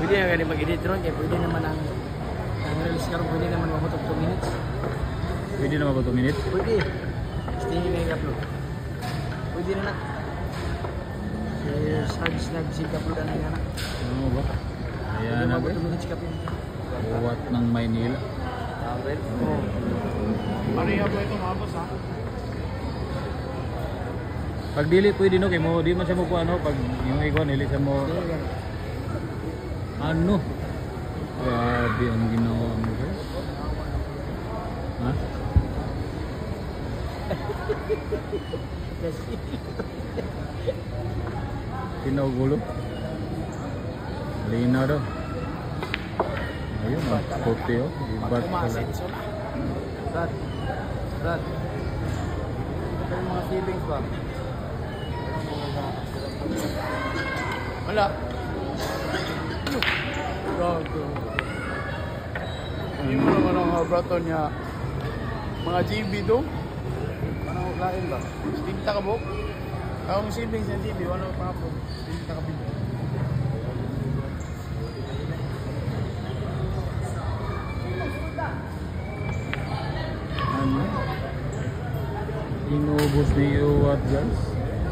Pwede na ganun mag-edit ron, kaya pwede naman ang release ka ron, pwede naman mabutok 2 minutes. Pwede na ba 2 minutes? Pwede. Stingin na yung upload. Pwede na na. Sarge nag-upload na nga na. Ano ba? Ayan na ba? 2 minutes ka pin. Buwat ng Maynila. Mariya po ito mga boss ha? Pag dili pwede no, kay mo di man siya mo ko ano, pag yung ikaw nili sa mo ano. Grabe ang ginawa mo guys. Ha? Pinugulo. Lina daw. Ayun, puti oh. Ibat pala. Brad. Ito yung mga savings ba? Wala. Gago. Hindi mo naman ang habrato niya. Mga GB do? Anong uklain ba? Tinta ka bo? Ang savings ng GB, wala pa po. Tinta ka bito. Ano? Inubos ni Uwat guys.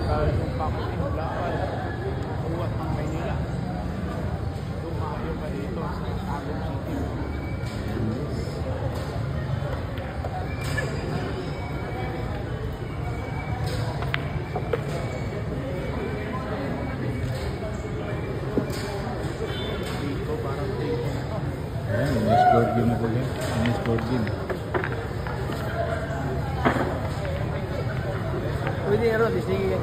Dahil yung paputin ng lakad, Uwat ng Maynila. Tumayo pa dito sa Tagum City. Dito parang dito na to. Ayan, miss board game ako guys. Miss board game. Pwede nga ron, sige.